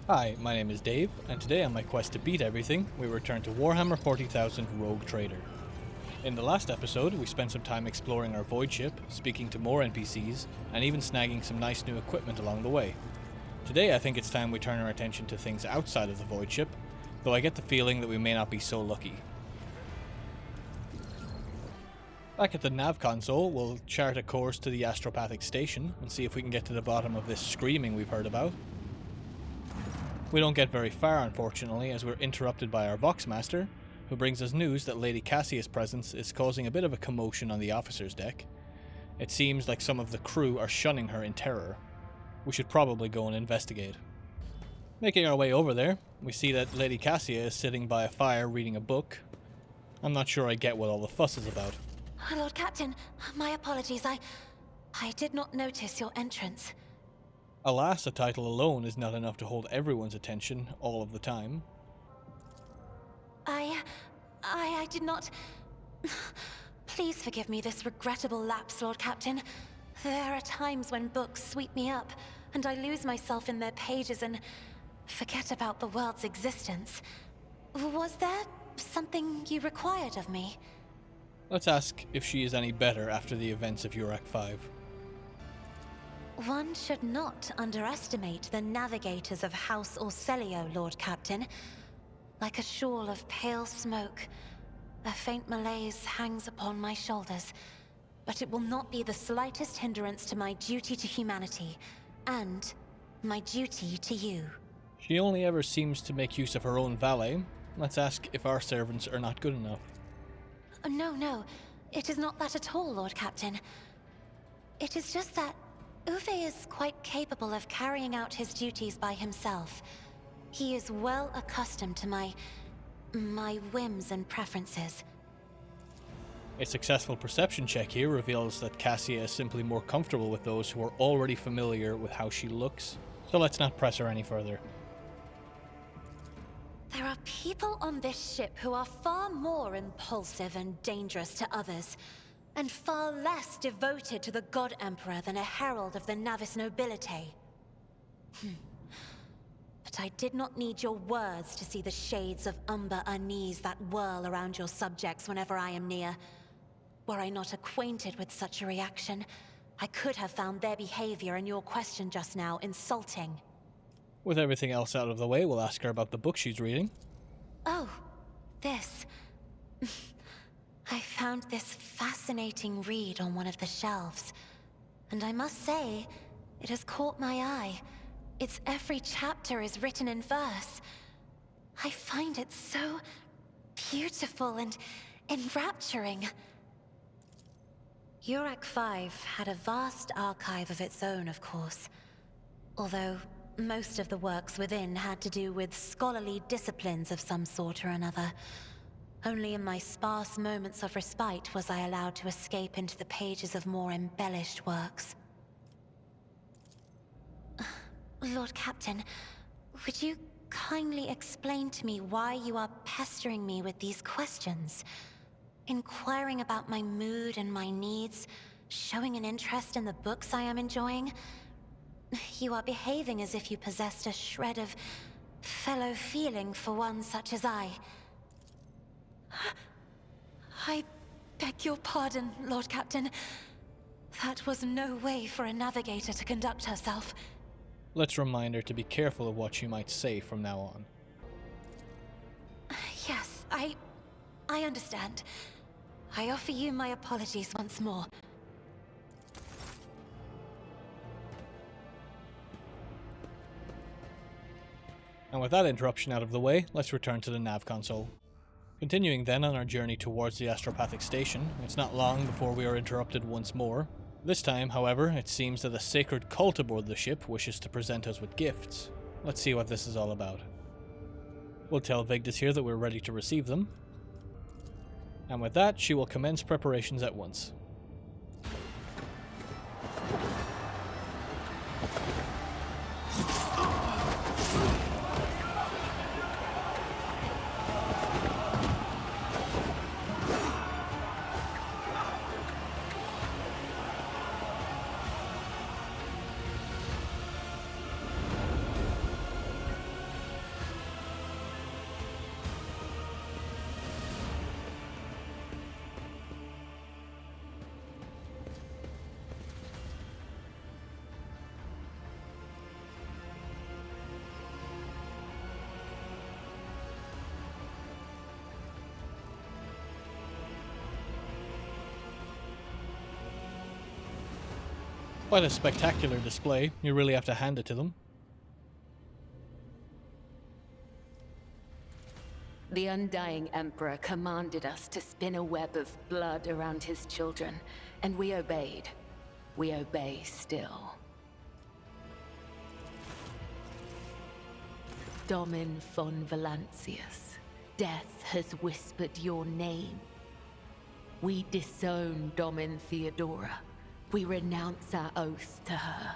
Hi, my name is Dave, and today on my quest to beat everything, we return to Warhammer 40,000 Rogue Trader. In the last episode, we spent some time exploring our Void ship, speaking to more NPCs, and even snagging some nice new equipment along the way. Today I think it's time we turn our attention to things outside of the Void ship, though I get the feeling that we may not be so lucky. Back at the nav console, we'll chart a course to the Astropathic station and see if we can get to the bottom of this screaming we've heard about. We don't get very far, unfortunately, as we're interrupted by our Voxmaster, who brings us news that Lady Cassia's presence is causing a bit of a commotion on the officer's deck. It seems like some of the crew are shunning her in terror. We should probably go and investigate. Making our way over there, we see that Lady Cassia is sitting by a fire reading a book. I'm not sure I get what all the fuss is about. Lord Captain, my apologies. I did not notice your entrance. Alas, a title alone is not enough to hold everyone's attention all of the time. I did not... Please forgive me this regrettable lapse, Lord Captain. There are times when books sweep me up, and I lose myself in their pages and forget about the world's existence. Was there something you required of me? Let's ask if she is any better after the events of Urak 5. One should not underestimate the navigators of House Orselio, Lord Captain. Like a shawl of pale smoke, a faint malaise hangs upon my shoulders, but it will not be the slightest hindrance to my duty to humanity, and my duty to you. She only ever seems to make use of her own valet. Let's ask if our servants are not good enough. No, it is not that at all, Lord Captain. It is just that Uwe is quite capable of carrying out his duties by himself. He is well accustomed to my whims and preferences. A successful perception check here reveals that Cassia is simply more comfortable with those who are already familiar with how she looks, so let's not press her any further. There are people on this ship who are far more impulsive and dangerous to others, and far less devoted to the God Emperor than a herald of the Navis nobility. But I did not need your words to see the shades of umber unease that whirl around your subjects whenever I am near. Were I not acquainted with such a reaction, I could have found their behavior and your question just now insulting. With everything else out of the way, we'll ask her about the book she's reading. Oh, this. I found this fascinating read on one of the shelves, and I must say, it has caught my eye. Its every chapter is written in verse. I find it so beautiful and enrapturing. Urak 5 had a vast archive of its own, of course, although most of the works within had to do with scholarly disciplines of some sort or another. Only in my sparse moments of respite was I allowed to escape into the pages of more embellished works. Lord Captain, would you kindly explain to me why you are pestering me with these questions? Inquiring about my mood and my needs, showing an interest in the books I am enjoying? You are behaving as if you possessed a shred of fellow feeling for one such as I. I beg your pardon, Lord Captain. That was no way for a navigator to conduct herself. Let's remind her to be careful of what she might say from now on. Yes, I understand. I offer you my apologies once more. And with that interruption out of the way, let's return to the nav console. Continuing then on our journey towards the Astropathic station, it's not long before we are interrupted once more. This time, however, it seems that a sacred cult aboard the ship wishes to present us with gifts. Let's see what this is all about. We'll tell Vigdis here that we're ready to receive them. And with that, she will commence preparations at once. Quite a spectacular display, you really have to hand it to them. The Undying Emperor commanded us to spin a web of blood around his children, and we obeyed. We obey still. Domin von Valancius, death has whispered your name. We disown Domin Theodora. We renounce our oath to her.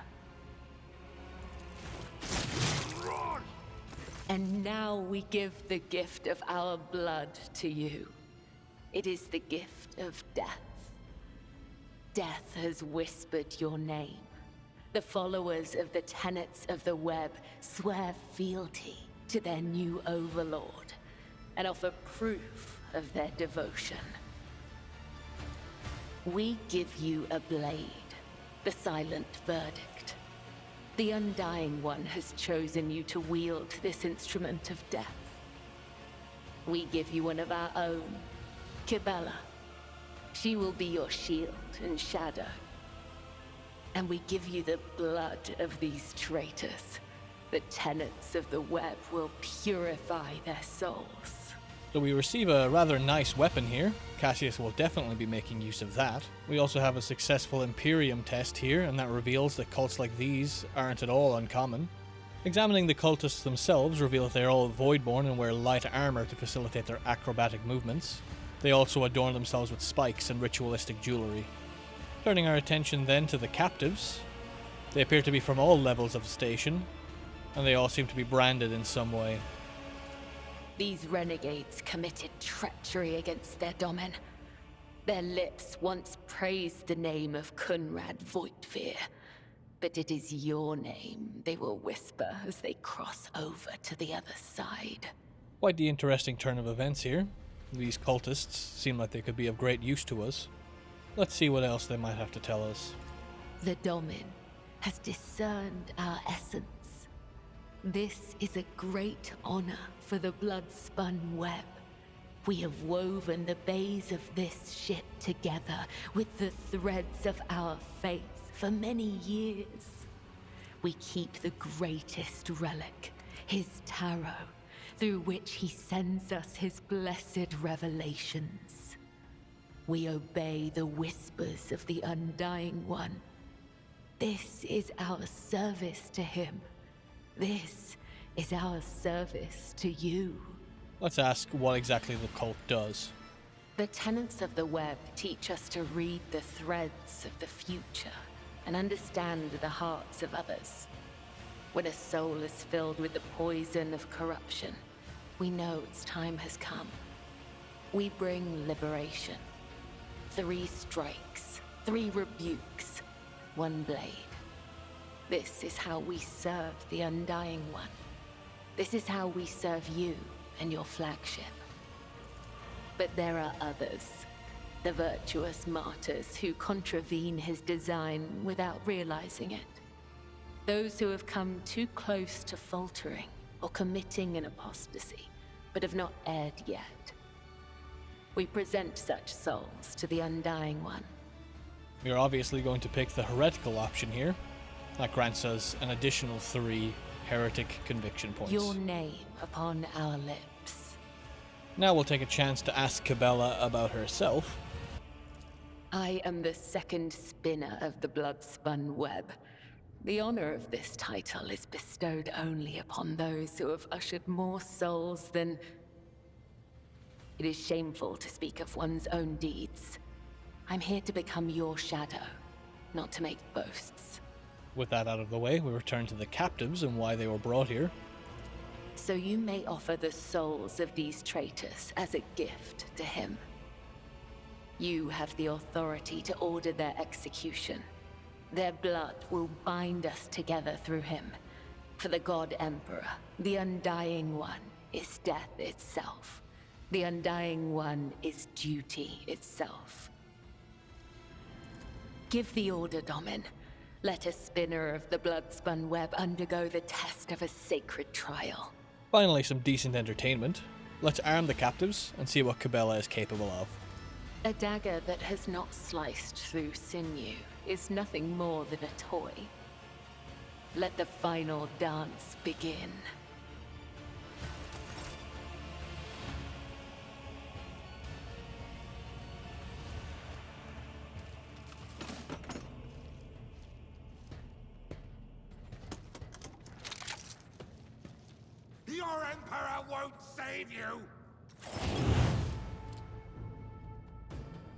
And now we give the gift of our blood to you. It is the gift of death. Death has whispered your name. The followers of the tenets of the web swear fealty to their new overlord and offer proof of their devotion. We give you a blade, the silent verdict. The Undying One has chosen you to wield this instrument of death. We give you one of our own, Kibella. She will be your shield and shadow. And we give you the blood of these traitors. The tenets of the web will purify their souls. So we receive a rather nice weapon here. Cassius will definitely be making use of that. We also have a successful Imperium test here, and that reveals that cults like these aren't at all uncommon. Examining the cultists themselves reveal that they are all Voidborn and wear light armor to facilitate their acrobatic movements. They also adorn themselves with spikes and ritualistic jewelry. Turning our attention then to the captives. They appear to be from all levels of the station, and they all seem to be branded in some way. These renegades committed treachery against their domin. Their lips once praised the name of Kunrad Voitvir, but it is your name they will whisper as they cross over to the other side. Quite the interesting turn of events here. These cultists seem like they could be of great use to us. Let's see what else they might have to tell us. The domin has discerned our essence. This is a great honor for the blood-spun web. We have woven the bays of this ship together with the threads of our faith for many years. We keep the greatest relic, his tarot, through which he sends us his blessed revelations. We obey the whispers of the Undying One. This is our service to him. This is our service to you. Let's ask what exactly the cult does. The tenets of the web teach us to read the threads of the future and understand the hearts of others. When a soul is filled with the poison of corruption, we know its time has come. We bring liberation. 3 strikes, 3 rebukes, 1 blade. This is how we serve the Undying One. This is how we serve you and your flagship. But there are others, the virtuous martyrs who contravene his design without realizing it. Those who have come too close to faltering or committing an apostasy, but have not erred yet. We present such souls to the Undying One. We're obviously going to pick the heretical option here. That grants us an additional 3 heretic conviction points. Your name upon our lips. Now we'll take a chance to ask Kibella about herself. I am the second spinner of the blood-spun web. The honor of this title is bestowed only upon those who have ushered more souls than... It is shameful to speak of one's own deeds. I'm here to become your shadow, not to make boasts. With that out of the way, we return to the captives and why they were brought here. So you may offer the souls of these traitors as a gift to him. You have the authority to order their execution. Their blood will bind us together through him. For the God Emperor, the Undying One is death itself. The Undying One is duty itself. Give the order, Domin. Let a spinner of the blood-spun web undergo the test of a sacred trial. Finally, some decent entertainment. Let's arm the captives and see what Kibella is capable of. A dagger that has not sliced through sinew is nothing more than a toy. Let the final dance begin. Your Emperor won't save you!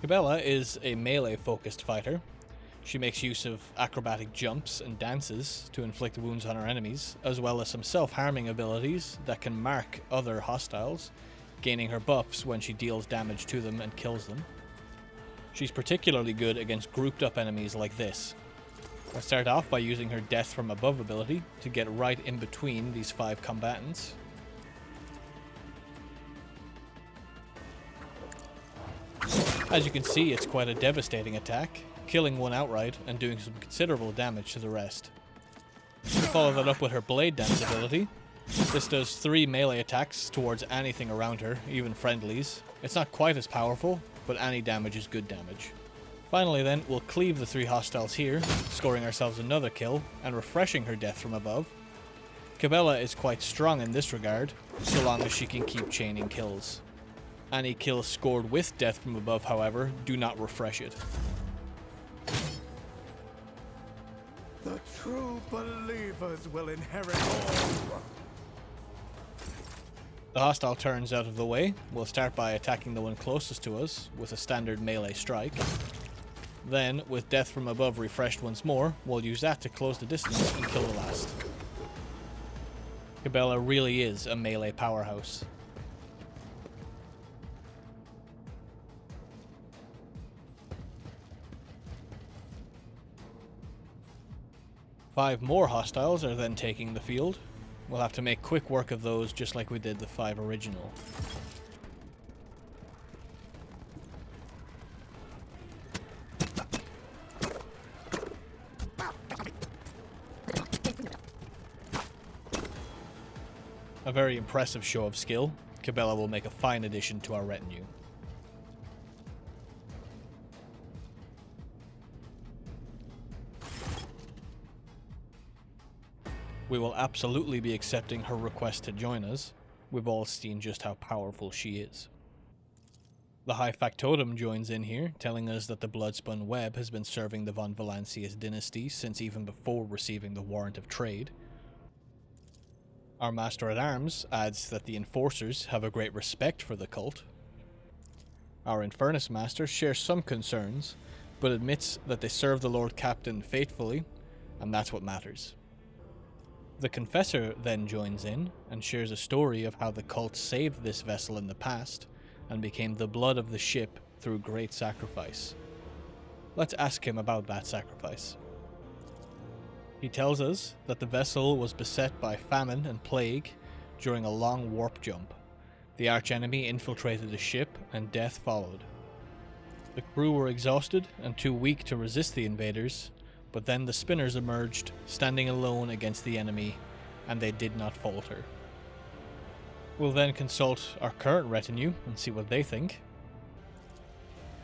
Cabela is a melee-focused fighter. She makes use of acrobatic jumps and dances to inflict wounds on her enemies, as well as some self-harming abilities that can mark other hostiles, gaining her buffs when she deals damage to them and kills them. She's particularly good against grouped up enemies like this. I start off by using her Death from Above ability to get right in between these 5 combatants. As you can see, it's quite a devastating attack, killing one outright and doing some considerable damage to the rest. Follow that up with her Blade Dance ability. This does 3 melee attacks towards anything around her, even friendlies. It's not quite as powerful, but any damage is good damage. Finally then, we'll cleave the 3 hostiles here, scoring ourselves another kill and refreshing her Death from Above. Cabela is quite strong in this regard, so long as she can keep chaining kills. Any kills scored with Death from Above, however, do not refresh it. The true believers will inherit all. The hostile turns out of the way. We'll start by attacking the one closest to us with a standard melee strike. Then, with Death from Above refreshed once more, we'll use that to close the distance and kill the last. Cabela really is a melee powerhouse. Five more hostiles are then taking the field. We'll have to make quick work of those just like we did the 5 original. A very impressive show of skill. Cabela will make a fine addition to our retinue. We will absolutely be accepting her request to join us. We've all seen just how powerful she is. The High Factotum joins in here, telling us that the Bloodspun Web has been serving the Von Valancius dynasty since even before receiving the Warrant of Trade. Our Master-at-Arms adds that the Enforcers have a great respect for the cult. Our Infernus Master shares some concerns, but admits that they serve the Lord Captain faithfully, and that's what matters. The Confessor then joins in and shares a story of how the cult saved this vessel in the past and became the blood of the ship through great sacrifice. Let's ask him about that sacrifice. He tells us that the vessel was beset by famine and plague during a long warp jump. The archenemy infiltrated the ship and death followed. The crew were exhausted and too weak to resist the invaders, but then the spinners emerged, standing alone against the enemy, and they did not falter. We'll then consult our current retinue and see what they think.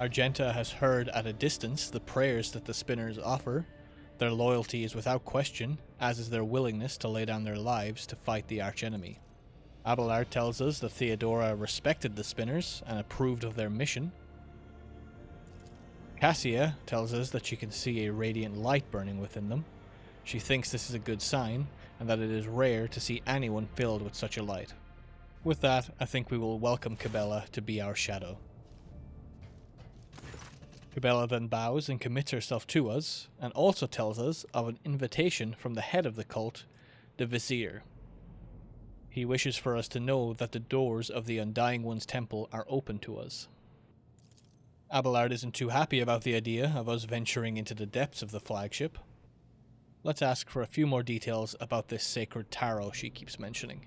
Argenta has heard at a distance the prayers that the spinners offer. Their loyalty is without question, as is their willingness to lay down their lives to fight the archenemy. Abelard tells us that Theodora respected the spinners and approved of their mission. Cassia tells us that she can see a radiant light burning within them. She thinks this is a good sign, and that it is rare to see anyone filled with such a light. With that, I think we will welcome Cabela to be our shadow. Cabela then bows and commits herself to us, and also tells us of an invitation from the head of the cult, the Vizier. He wishes for us to know that the doors of the Undying One's temple are open to us. Abelard isn't too happy about the idea of us venturing into the depths of the flagship. Let's ask for a few more details about this sacred tarot she keeps mentioning.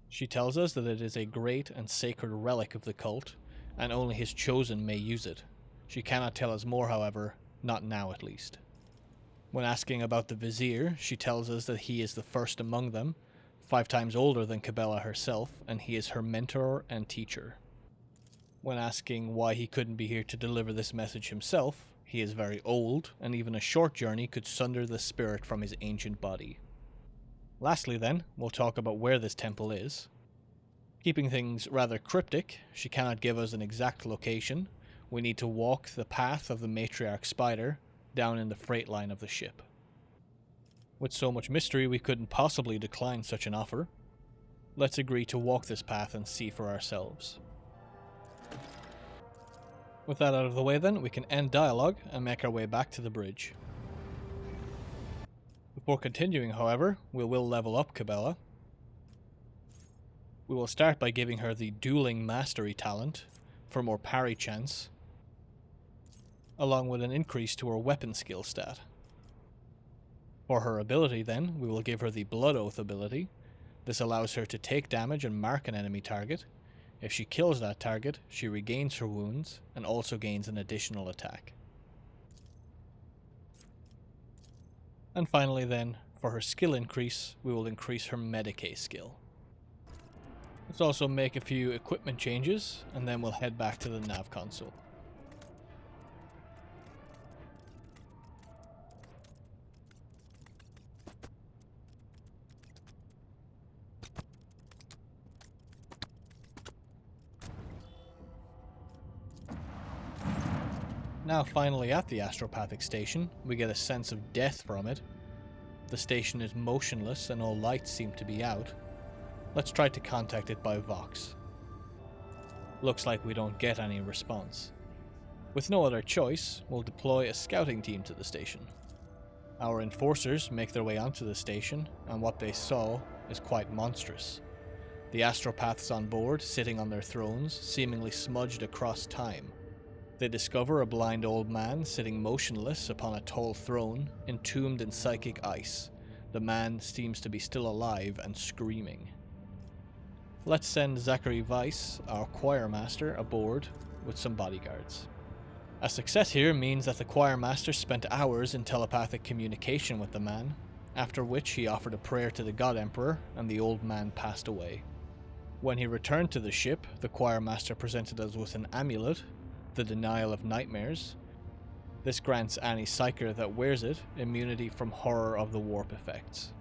She tells us that it is a great and sacred relic of the cult, and only his chosen may use it. She cannot tell us more, however, not now at least. When asking about the Vizier, she tells us that he is the first among them, 5 times older than Cabela herself, and he is her mentor and teacher. When asking why he couldn't be here to deliver this message himself, he is very old, and even a short journey could sunder the spirit from his ancient body. Lastly then, we'll talk about where this temple is. Keeping things rather cryptic, she cannot give us an exact location. We need to walk the path of the matriarch spider down in the freight line of the ship. With so much mystery, we couldn't possibly decline such an offer. Let's agree to walk this path and see for ourselves. With that out of the way then, we can end dialogue and make our way back to the bridge. Before continuing, however, we will level up Cabela. We will start by giving her the Dueling Mastery talent for more parry chance, along with an increase to her weapon skill stat. For her ability then, we will give her the Blood Oath ability. This allows her to take damage and mark an enemy target. If she kills that target, she regains her wounds and also gains an additional attack. And finally then, for her skill increase, we will increase her Medicae skill. Let's also make a few equipment changes, and then we'll head back to the nav console. Now finally at the astropathic station, we get a sense of death from it. The station is motionless and all lights seem to be out. Let's try to contact it by Vox. Looks like we don't get any response. With no other choice, we'll deploy a scouting team to the station. Our enforcers make their way onto the station, and what they saw is quite monstrous. The astropaths on board, sitting on their thrones, seemingly smudged across time. They discover a blind old man sitting motionless upon a tall throne, entombed in psychic ice. The man seems to be still alive and screaming. Let's send Zachary Weiss, our choir master, aboard with some bodyguards. A success here means that the choir master spent hours in telepathic communication with the man, after which he offered a prayer to the God Emperor and the old man passed away. When he returned to the ship, the choir master presented us with an amulet, the Denial of Nightmares. This grants any psyker that wears it immunity from horror of the warp effects.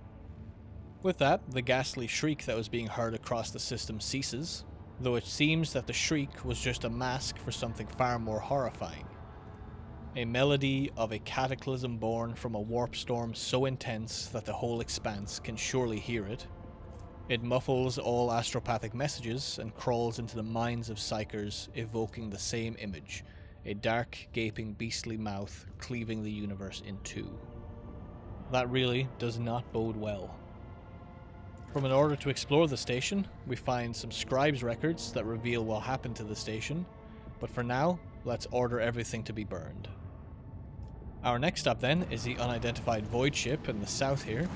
With that, the ghastly shriek that was being heard across the system ceases, though it seems that the shriek was just a mask for something far more horrifying. A melody of a cataclysm born from a warp storm so intense that the whole expanse can surely hear it. It muffles all astropathic messages and crawls into the minds of psykers, evoking the same image, a dark, gaping, beastly mouth cleaving the universe in two. That really does not bode well. From an order to explore the station, we find some scribes' records that reveal what happened to the station, but for now, let's order everything to be burned. Our next stop then is the unidentified void ship in the south here.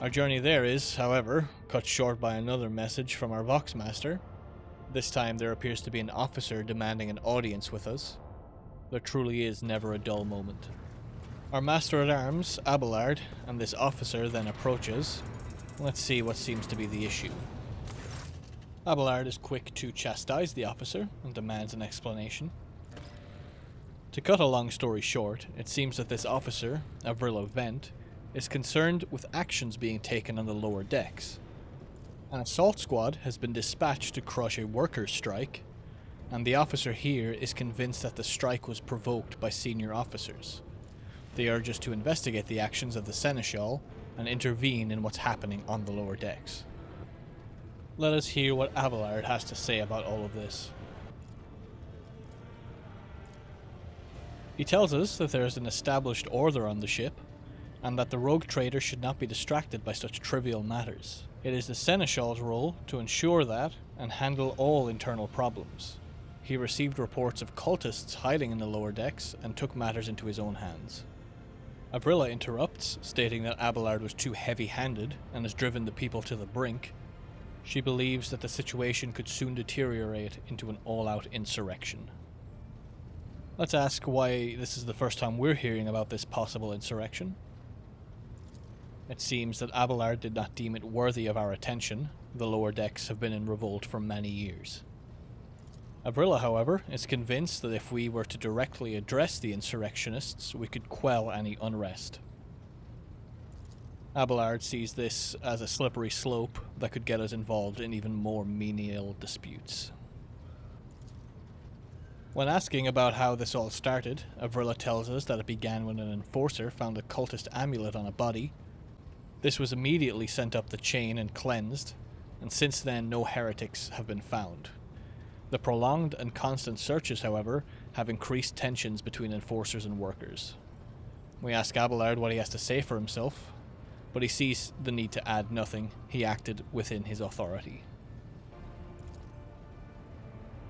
Our journey there is, however, cut short by another message from our Vox Master. This time there appears to be an officer demanding an audience with us. There truly is never a dull moment. Our Master-at-Arms, Abelard, and this officer then approaches. Let's see what seems to be the issue. Abelard is quick to chastise the officer and demands an explanation. To cut a long story short, it seems that this officer, Avrilla Vent, is concerned with actions being taken on the lower decks. An assault squad has been dispatched to crush a workers' strike, and the officer here is convinced that the strike was provoked by senior officers. They urge us to investigate the actions of the Seneschal and intervene in what's happening on the lower decks. Let us hear what Abelard has to say about all of this. He tells us that there is an established order on the ship, and that the rogue trader should not be distracted by such trivial matters. It is the Seneschal's role to ensure that and handle all internal problems. He received reports of cultists hiding in the lower decks and took matters into his own hands. Avrilla interrupts, stating that Abelard was too heavy-handed and has driven the people to the brink. She believes that the situation could soon deteriorate into an all-out insurrection. Let's ask why this is the first time we're hearing about this possible insurrection. It seems that Abelard did not deem it worthy of our attention. The lower decks have been in revolt for many years. Avrilla, however, is convinced that if we were to directly address the insurrectionists, we could quell any unrest. Abelard sees this as a slippery slope that could get us involved in even more menial disputes. When asking about how this all started, Avrilla tells us that it began when an enforcer found a cultist amulet on a body. This was immediately sent up the chain and cleansed, and since then no heretics have been found. The prolonged and constant searches, however, have increased tensions between enforcers and workers. We ask Abelard what he has to say for himself, but he sees the need to add nothing. He acted within his authority.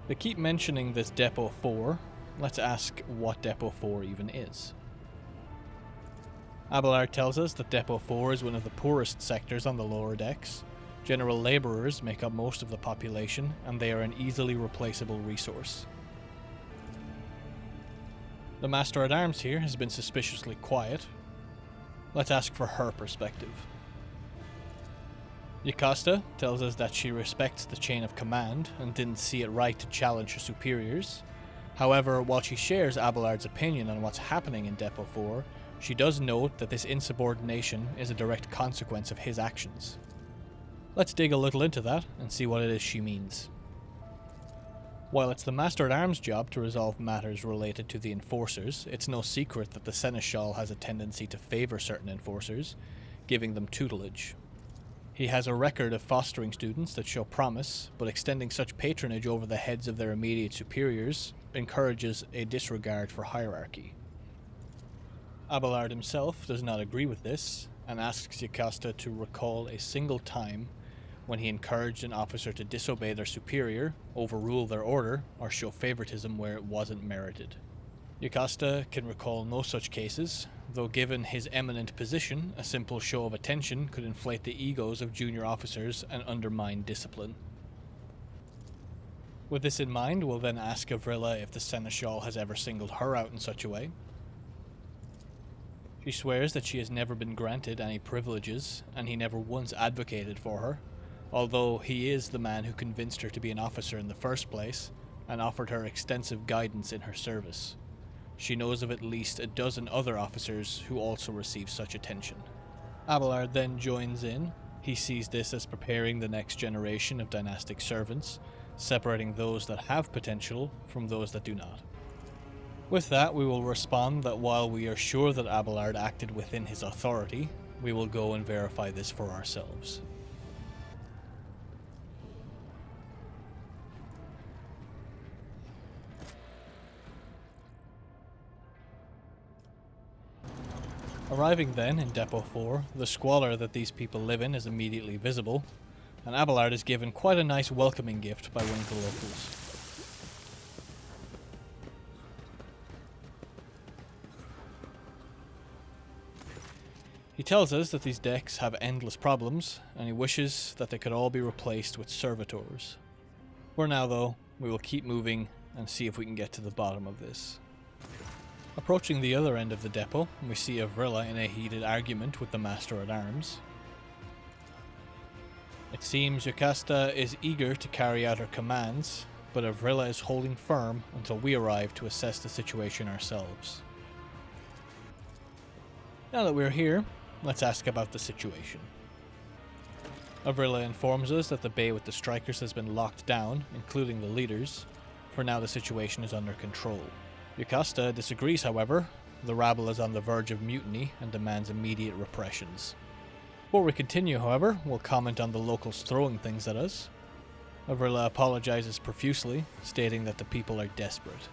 They keep mentioning this Depot 4. Let's ask what Depot 4 even is. Abelard tells us that Depot 4 is one of the poorest sectors on the lower decks. General labourers make up most of the population, and they are an easily replaceable resource. The Master-at-Arms here has been suspiciously quiet. Let's ask for her perspective. Jocasta tells us that she respects the chain of command and didn't see it right to challenge her superiors. However, while she shares Abelard's opinion on what's happening in Depot 4, she does note that this insubordination is a direct consequence of his actions. Let's dig a little into that and see what it is she means. While it's the Master-at-Arms' job to resolve matters related to the enforcers, it's no secret that the Seneschal has a tendency to favour certain enforcers, giving them tutelage. He has a record of fostering students that show promise, but extending such patronage over the heads of their immediate superiors encourages a disregard for hierarchy. Abelard himself does not agree with this, and asks Jocasta to recall a single time when he encouraged an officer to disobey their superior, overrule their order, or show favoritism where it wasn't merited. Jocasta can recall no such cases, though given his eminent position, a simple show of attention could inflate the egos of junior officers and undermine discipline. With this in mind, we'll then ask Avrilla if the Seneschal has ever singled her out in such a way. She swears that she has never been granted any privileges, and he never once advocated for her, although he is the man who convinced her to be an officer in the first place, and offered her extensive guidance in her service. She knows of at least a dozen other officers who also receive such attention. Abelard then joins in. He sees this as preparing the next generation of dynastic servants, separating those that have potential from those that do not. With that, we will respond that while we are sure that Abelard acted within his authority, we will go and verify this for ourselves. Arriving then in Depot 4, the squalor that these people live in is immediately visible, and Abelard is given quite a nice welcoming gift by one of the locals. He tells us that these decks have endless problems, and he wishes that they could all be replaced with servitors. For now though, we will keep moving and see if we can get to the bottom of this. Approaching the other end of the depot, we see Avrilla in a heated argument with the Master-at-Arms. It seems Jocasta is eager to carry out her commands, but Avrilla is holding firm until we arrive to assess the situation ourselves. Now that we're here, let's ask about the situation. Avrilla informs us that the bay with the strikers has been locked down, including the leaders. For now, the situation is under control. Jocasta disagrees, however. The rabble is on the verge of mutiny and demands immediate repressions. Before we continue, however, we'll comment on the locals throwing things at us. Avrilla apologizes profusely, stating that the people are desperate.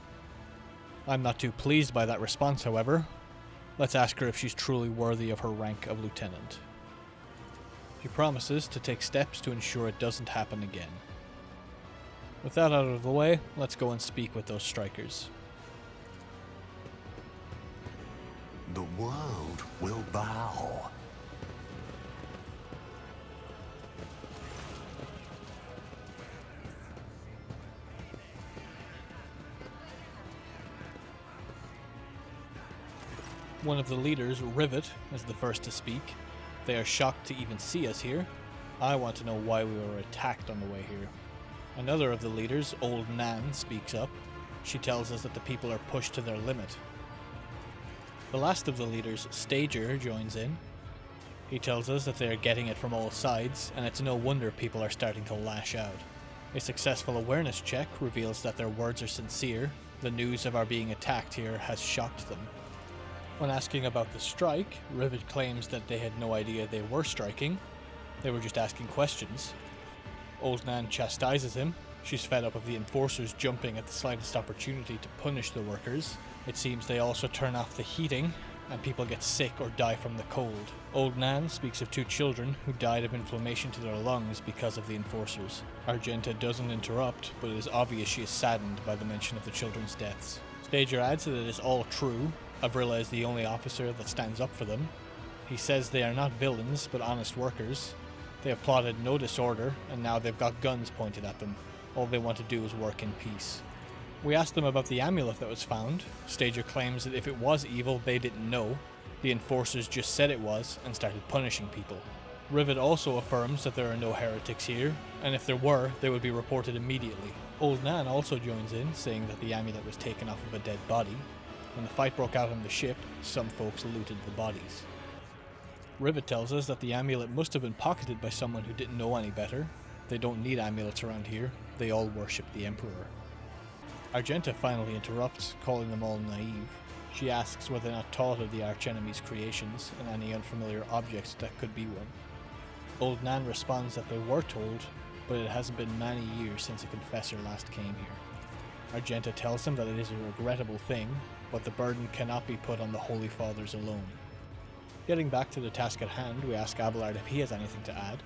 I'm not too pleased by that response, however. Let's ask her if she's truly worthy of her rank of lieutenant. She promises to take steps to ensure it doesn't happen again. With that out of the way, let's go and speak with those strikers. The world will bow. One of the leaders, Rivet, is the first to speak. They are shocked to even see us here. I want to know why we were attacked on the way here. Another of the leaders, Old Nan, speaks up. She tells us that the people are pushed to their limit. The last of the leaders, Stager, joins in. He tells us that they are getting it from all sides, and it's no wonder people are starting to lash out. A successful awareness check reveals that their words are sincere. The news of our being attacked here has shocked them. When asking about the strike, Rivet claims that they had no idea they were striking. They were just asking questions. Old Nan chastises him. She's fed up of the enforcers jumping at the slightest opportunity to punish the workers. It seems they also turn off the heating, and people get sick or die from the cold. Old Nan speaks of 2 children who died of inflammation to their lungs because of the enforcers. Argenta doesn't interrupt, but it is obvious she is saddened by the mention of the children's deaths. Stager adds that it is all true. Avrilla is the only officer that stands up for them. He says they are not villains, but honest workers. They have plotted no disorder, and now they've got guns pointed at them. All they want to do is work in peace. We asked them about the amulet that was found. Stager claims that if it was evil, they didn't know. The enforcers just said it was, and started punishing people. Rivet also affirms that there are no heretics here, and if there were, they would be reported immediately. Old Nan also joins in, saying that the amulet was taken off of a dead body. When the fight broke out on the ship, some folks looted the bodies. Rivet tells us that the amulet must have been pocketed by someone who didn't know any better. They don't need amulets around here. They all worship the Emperor. Argenta finally interrupts, calling them all naive. She asks whether they're not taught of the archenemy's creations and any unfamiliar objects that could be one. Old Nan responds that they were told, but it hasn't been many years since a confessor last came here. Argenta tells them that it is a regrettable thing, but the burden cannot be put on the Holy Fathers alone. Getting back to the task at hand, we ask Abelard if he has anything to add.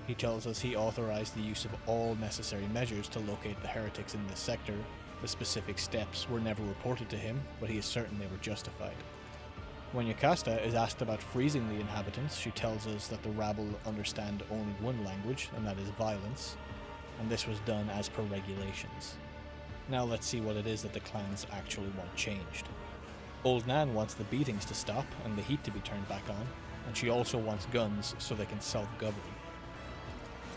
He tells us he authorized the use of all necessary measures to locate the heretics in this sector. The specific steps were never reported to him, but he is certain they were justified. When Yocasta is asked about freezing the inhabitants, she tells us that the rabble understand only one language, and that is violence, and this was done as per regulations. Now let's see what it is that the clans actually want changed. Old Nan wants the beatings to stop and the heat to be turned back on, and she also wants guns so they can self-govern.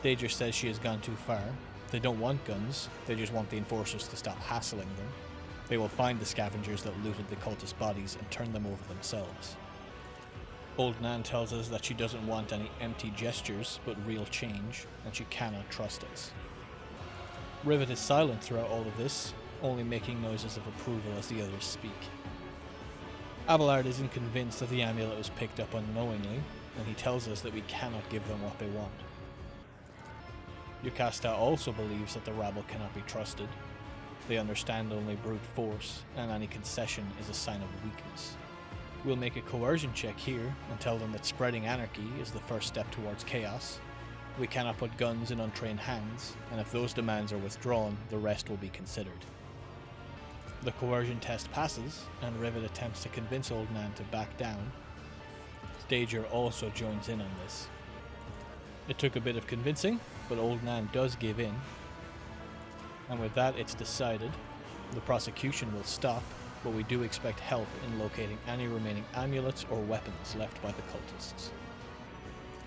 Stager says she has gone too far. They don't want guns, they just want the enforcers to stop hassling them. They will find the scavengers that looted the cultist bodies and turn them over themselves. Old Nan tells us that she doesn't want any empty gestures, but real change, and she cannot trust us. Rivet is silent throughout all of this, only making noises of approval as the others speak. Abelard isn't convinced that the amulet was picked up unknowingly, and he tells us that we cannot give them what they want. Yocasta also believes that the rabble cannot be trusted. They understand only brute force, and any concession is a sign of weakness. We'll make a coercion check here and tell them that spreading anarchy is the first step towards chaos. We cannot put guns in untrained hands, and if those demands are withdrawn, the rest will be considered. The coercion test passes, and Rivet attempts to convince Old Nan to back down. Stager also joins in on this. It took a bit of convincing, but Old Nan does give in. And with that, it's decided. The prosecution will stop, but we do expect help in locating any remaining amulets or weapons left by the cultists.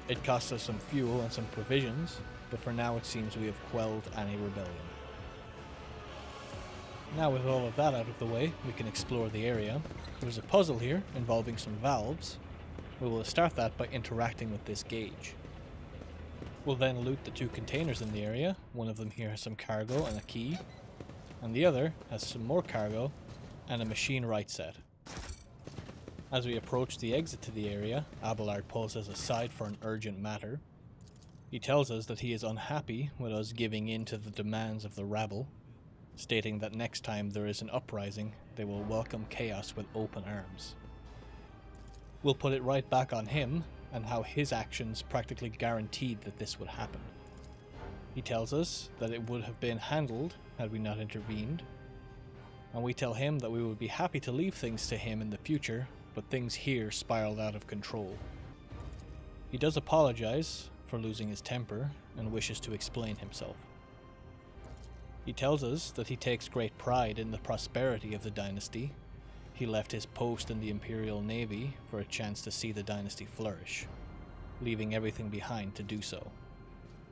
It costs us some fuel and some provisions, but for now it seems we have quelled any rebellion. Now with all of that out of the way, we can explore the area. There's a puzzle here involving some valves. We will start that by interacting with this gauge. We'll then loot the 2 containers in the area. One of them here has some cargo and a key, and the other has some more cargo and a machine right set. As we approach the exit to the area, Abelard pulls us aside for an urgent matter. He tells us that he is unhappy with us giving in to the demands of the rabble, stating that next time there is an uprising, they will welcome chaos with open arms. We'll put it right back on him, and how his actions practically guaranteed that this would happen. He tells us that it would have been handled had we not intervened, and we tell him that we would be happy to leave things to him in the future, but things here spiraled out of control. He does apologize for losing his temper and wishes to explain himself. He tells us that he takes great pride in the prosperity of the dynasty. He left his post in the Imperial Navy for a chance to see the dynasty flourish, leaving everything behind to do so.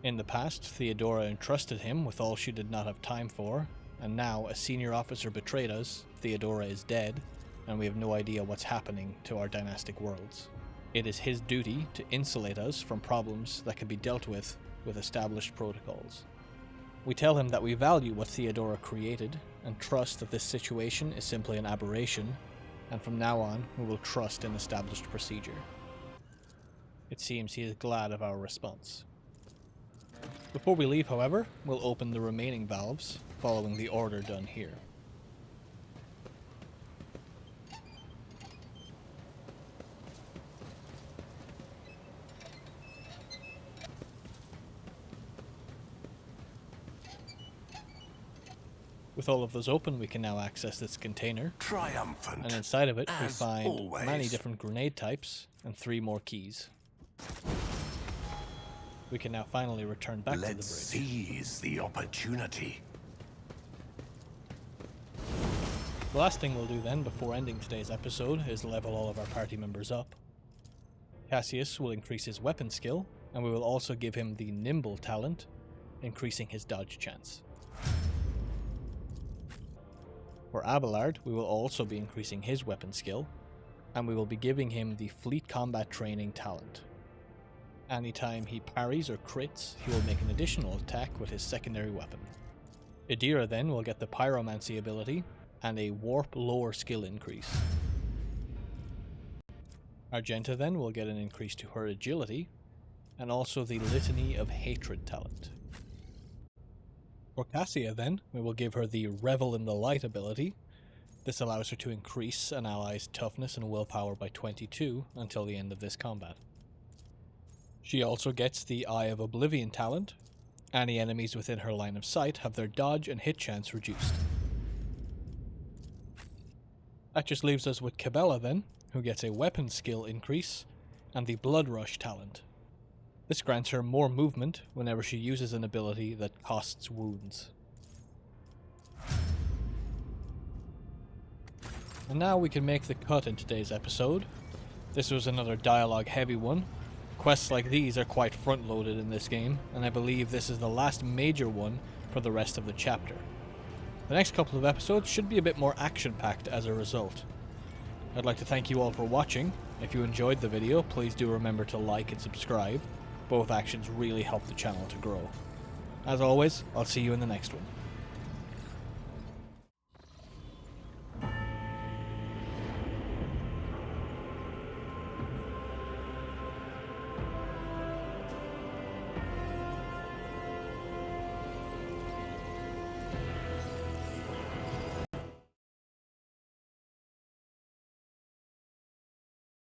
In the past, Theodora entrusted him with all she did not have time for, and now a senior officer betrayed us, Theodora is dead, and we have no idea what's happening to our dynastic worlds. It is his duty to insulate us from problems that can be dealt with established protocols. We tell him that we value what Theodora created, and trust that this situation is simply an aberration, and from now on we will trust in established procedure. It seems he is glad of our response. Before we leave, however, we'll open the remaining valves, following the order done here. With all of those open, we can now access this container, Triumphant. and inside of it we As find always. many different grenade types and 3 more keys. We can now finally return back to the Let's bridge. seize the opportunity. The last thing we'll do then, before ending today's episode, is level all of our party members up. Cassius will increase his weapon skill, and we will also give him the Nimble talent, increasing his dodge chance. For Abelard, we will also be increasing his weapon skill, and we will be giving him the Fleet Combat Training talent. Anytime he parries or crits, he will make an additional attack with his secondary weapon. Idira then will get the Pyromancy ability, and a Warp Lore skill increase. Argenta then will get an increase to her agility, and also the Litany of Hatred talent. For Cassia then, we will give her the Revel in the Light ability. This allows her to increase an ally's toughness and willpower by 22 until the end of this combat. She also gets the Eye of Oblivion talent. Any enemies within her line of sight have their dodge and hit chance reduced. That just leaves us with Cabela then, who gets a weapon skill increase and the Blood Rush talent. This grants her more movement whenever she uses an ability that costs wounds. And now we can make the cut in today's episode. This was another dialogue heavy one. Quests like these are quite front loaded in this game, and I believe this is the last major one for the rest of the chapter. The next couple of episodes should be a bit more action packed as a result. I'd like to thank you all for watching. If you enjoyed the video, please do remember to like and subscribe. Both actions really help the channel to grow. As always, I'll see you in the next one.